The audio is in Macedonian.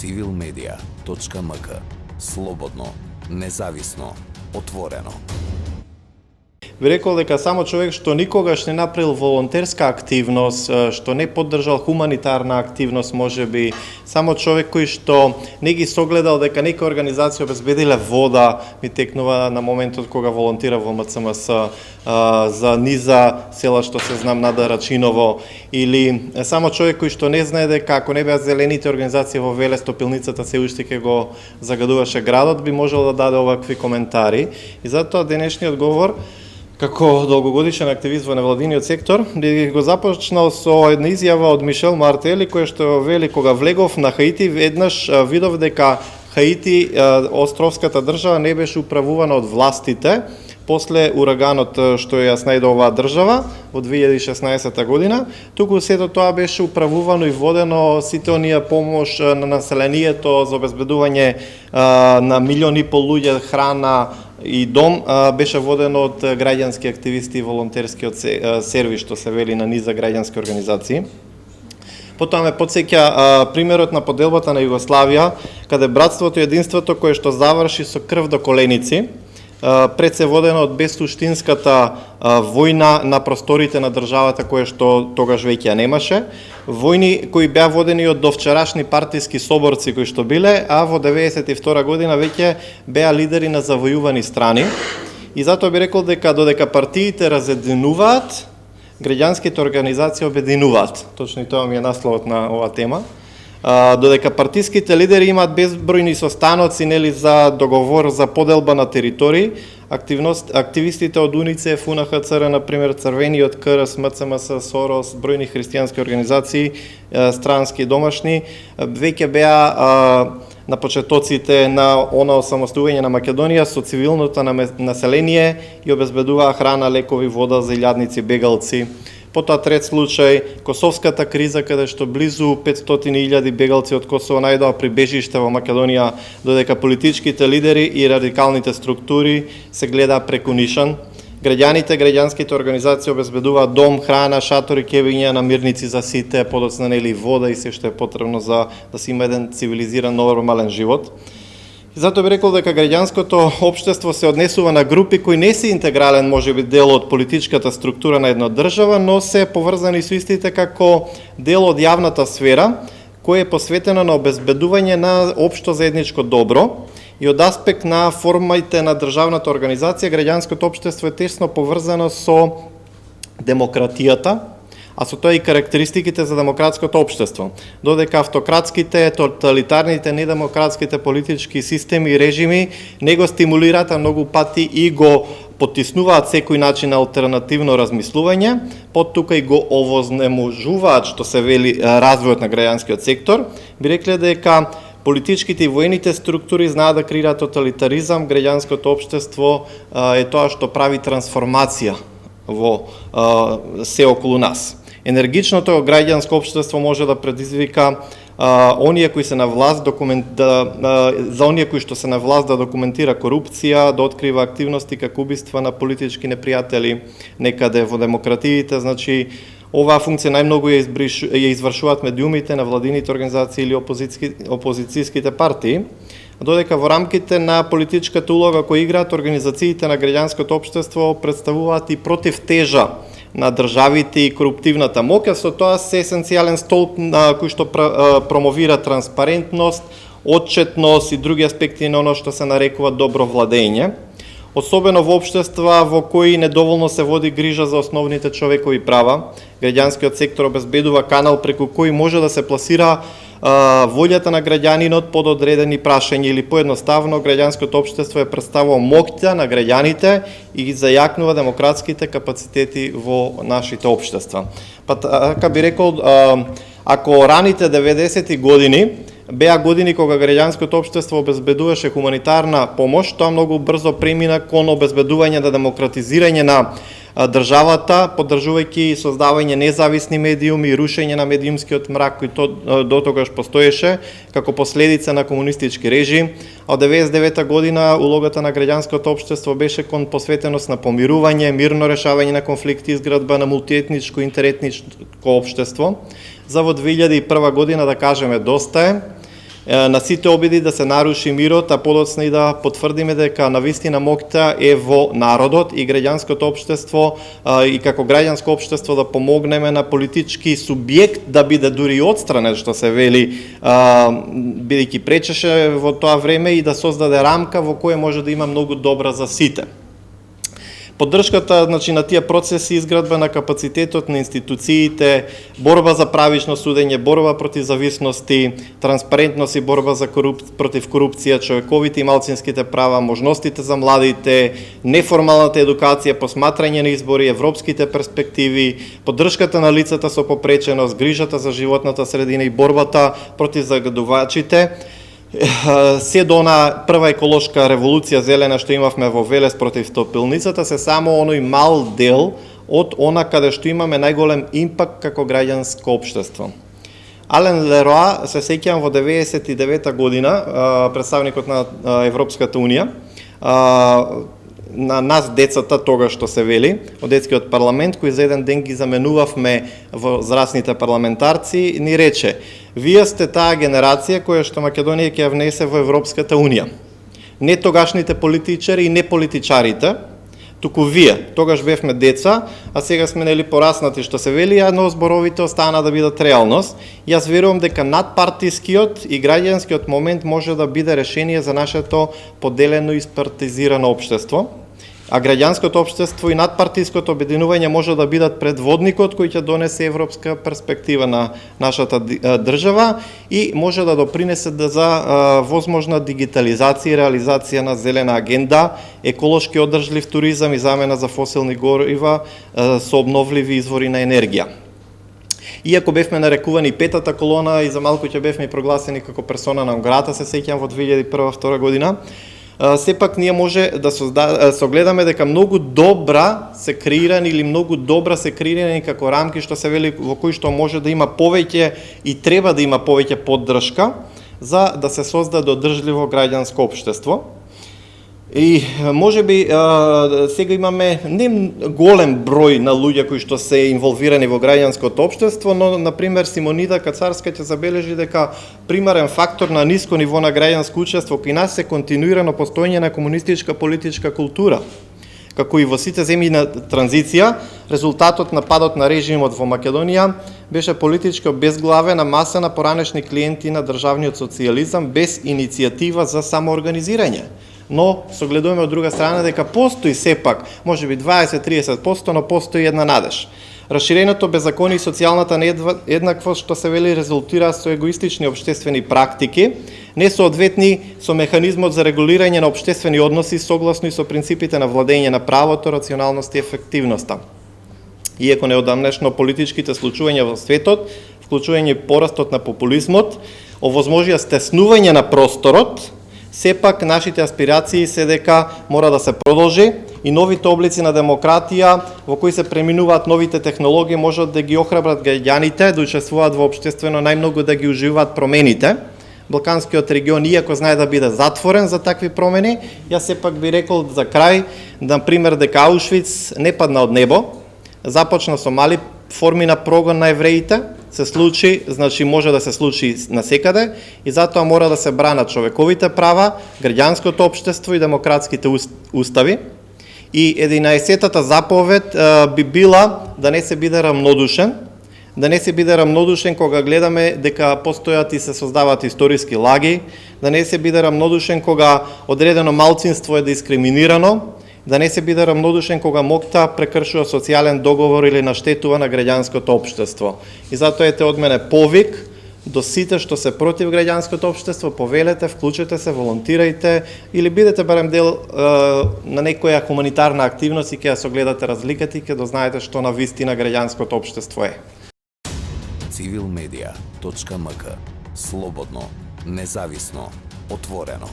civilmedia.mk. Слободно, независно, отворено. Би рекол дека само човек што никогаш не направил волонтерска активност, што не поддржал хуманитарна активност, можеби само човек кој што не ги согледал дека нека организација обезбедиле вода, ми текнува на моментот кога волонтира во МЦМС за низа села што се знам Нада Рачиново, или само човек кој што не знае дека ако не беа зелените организации во Велес, топилницата се уште ќе го загадуваше градот, би можел да даде овакви коментари. И затоа денешниот говор како долгогодишен активист во невладиниот сектор, би го започнал со една изјава од Мишел Мартели, која што вели: кога влегов на Хаити, веднаш видов дека Хаити, островската држава, не беше управувана од властите после ураганот што ја снајде оваа држава во 2016 година, туку сето тоа беше управувано и водено, сите оние помош на населението за обезбедување на 1,5 милиони луѓе, храна и дом, беше водено од граѓански активисти и волонтерскиот сервис, што се вели на низа граѓански организации. Потоа ме потсеќа примерот на поделбата на Југославија, каде братството и единството кое што заврши со крв до коленици, пред се водено од безсуштинската војна на просторите на државата која што тогаш веќе ја немаше, војни кои беа водени од довчерашни партиски соборци кои што биле, а во 92 година веќе беа лидери на завојувани страни. И затоа би рекол дека додека партиите разединуваат, граѓанските организации обединуваат. Точно и тоа ми е насловот на оваа тема. Додека партиските лидери имаат безбројни состаноци, нели, за договор за поделба на територии, активистите од УНИЦЕФ, УНХЦР, например, Црвениот крст, МЦМС, Сорос, бројни христијански организации, странски и домашни, веќе беа на почетоците на она осамостување на Македонија со цивилното население и обезбедуваа храна, лекови, вода за илјадници бегалци. Потоа трет случај, Косовската криза, каде што близу 500.000 бегалци од Косово најдоа прибежиште во Македонија, додека политичките лидери и радикалните структури се гледаа преку нишан. Граѓаните, граѓанските организации обезбедуваат дом, храна, шатори, кебиња, намирници за сите, подоцна нели вода и се што е потребно за да се има еден цивилизиран нормален живот. И затоа би рекол дека граѓанското општество се однесува на групи кои не се интегрален, можеби, дел од политичката структура на една држава, но се поврзани со истите како дел од јавната сфера, кој е посветено на обезбедување на општо заедничко добро. И од аспект на формите на државната организација, граѓанското општество е тесно поврзано со демократијата, а со тоа и карактеристиките за демократското општество. Додека автократските, тоталитарните, недемократските политички системи и режими не го стимулираат, а многу пати и го потиснуваат секој начин на алтернативно размислување, тука и го овознеможуваат, што се вели, развојот на граѓанскиот сектор, би рекле дека политичките и воените структури знаат да креираат тоталитаризам, граѓанското општество е тоа што прави трансформација во се околу нас. Енергичното граѓанско општество може да предизвика оние кои се на власт за оние кои што се на власт да документира корупција, да открива активности како убиства на политички непријатели некаде во демократиите. Значи, оваа функција најмногу ја извршуваат медиумите, на владините организации или опозицијските партии, додека во рамките на политичката улога која играат организациите на граѓанското општество представуваат и противтежа на државите и коруптивната моќ, со тоа се есенцијален столб кој што промовира транспарентност, отчетност и други аспекти на оно што се нарекува добро владење, особено во општества во кои недоволно се води грижа за основните човекови права. Граѓанскиот сектор обезбедува канал преку кој може да се пласира волјата на граѓанинот под одредени прашања, или поедноставно граѓанското општество е представува моќта на граѓаните и ги зајакнува демократските капацитети во нашите општества. Па така би рекол, ако раните 90-ти години беа години кога граѓанското општество обезбедуваше хуманитарна помош, тоа многу брзо премина кон обезбедување на демократизирање на државата, поддржувајќи создавање независни медиуми и рушење на медиумскиот мрак кој дотогаш постоеше како последица на комунистички режим. Од 99 година улогата на граѓанското општество беше кон посветеност на помирување, мирно решавање на конфликти, изградба на мултиетничко и интеретничко општество. За во 2001 година, да кажеме, доста е. на сите обиди да се наруши мирот, а подоцна и да потврдиме дека навистина моќта е во народот и граѓанското општество и како граѓанско општество да помогнеме на политички субјект да биде дури и одстранен, што се вели, бидејќи пречеше во тоа време и да создаде рамка во која може да има многу добра за сите. Поддршката, значи, на тие процеси, изградба на капацитетот на институциите, борба за правично судење, борба против зависности, транспарентност и борба за против корупција, човековите и малцинските права, можностите за младите, неформалната едукација, посматрање на избори, европските перспективи, поддршката на лицата со попреченост, грижата за животната средина и борбата против загадувачите, се до она прва еколошка револуција зелена што имавме во Велес против топилницата, се само оној мал дел од она каде што имаме најголем импакт како граѓанско општество. Ален Лероа, се сеќавам, во 99-та година, представникот на Европската Унија, на нас децата, тога што се вели, од детскиот парламент, кој за еден ден ги заменувавме во зрасните парламентарци, ни рече: вие сте таа генерација која што Македонија ќе ја внесе во Европската Унија. Не тогашните политичари и не политичарите, туку вие. Тогаш бевме деца, а сега сме нели пораснати, што се вели, но зборовите остана да бидат реалност. Јас верувам дека надпартискиот и граѓанскиот момент може да биде решение за нашето поделено и спартизирано општество. А граѓанското општество и надпартиското обединување може да бидат предводникот кој ќе донесе европска перспектива на нашата држава и може да допринесе за возможна дигитализација и реализација на зелена агенда, еколошки одржлив туризам и замена за фосилни горива со обновливи извори на енергија. Иако бевме нарекувани петата колона и за малку ќе бевме прогласени како персона на Онграта, се сеќавам во 2001-2002 година, сепак ние може да согледаме дека многу добра се креирани или многу добра се креирани како рамки што се вели во кои што може да има повеќе и треба да има повеќе поддршка за да се создаде одржливо граѓанско општество. И можеби сега имаме не голем број на луѓе кои што се инволвирани во граѓанското општество, но на пример Симонида Кацарска ќе забележи дека примерен фактор на ниско ниво на граѓанско учество кај нас е континуирано постоење на комунистичка политичка култура. Како и во сите земји на транзиција, резултатот на падот на режимот во Македонија беше политички обезглавена маса на поранешни клиенти на државниот социјализам без иницијатива за самоорганизирање. Но согледуваме од друга страна дека постои сепак, можеби 20-30%, но постои една надеж. Расширеното беззаконие и социјалната нееднаквост што се вели резултира со егоистични општествени практики, несоодветни со механизмот за регулирање на општествени односи согласно и со принципите на владење на правото, рационалност и ефективноста. Иако неодамнешно политичките случувања во светот, вклучување порастот на популизмот, овозможија стеснување на просторот, сепак нашите аспирации се дека мора да се продолжи и новите облици на демократија во кои се преминуваат новите технологии можат да ги охрабрат граѓаните да учествуваат во општествено најмногу да ги уживаат промените. Балканскиот регион, иако знае да биде затворен за такви промени, јас сепак би рекол за крај, например, дека Аушвиц не падна од небо, започна со мали форми на прогон на евреите, се случи, значи може да се случи насекаде и затоа мора да се бранат човековите права, граѓанското општество и демократските устави. И 11-тата заповед би била да не се биде рамнодушен, да не се биде рамнодушен кога гледаме дека постојат и се создаваат историски лаги, да не се биде рамнодушен кога одредено малцинство е дискриминирано, да не се биде рамнодушен кога моќта прекршува социјален договор или наштетува на граѓанското општество. И затоа ете од мене повик до сите што се против граѓанското општество, повелете, вклучете се, волонтирајте или бидете барем дел на некоја хуманитарна активност и ќе ја согледате разликата и ќе дознаете што на вистина граѓанското општество е. Civilmedia.mk. Слободно, независно, отворено.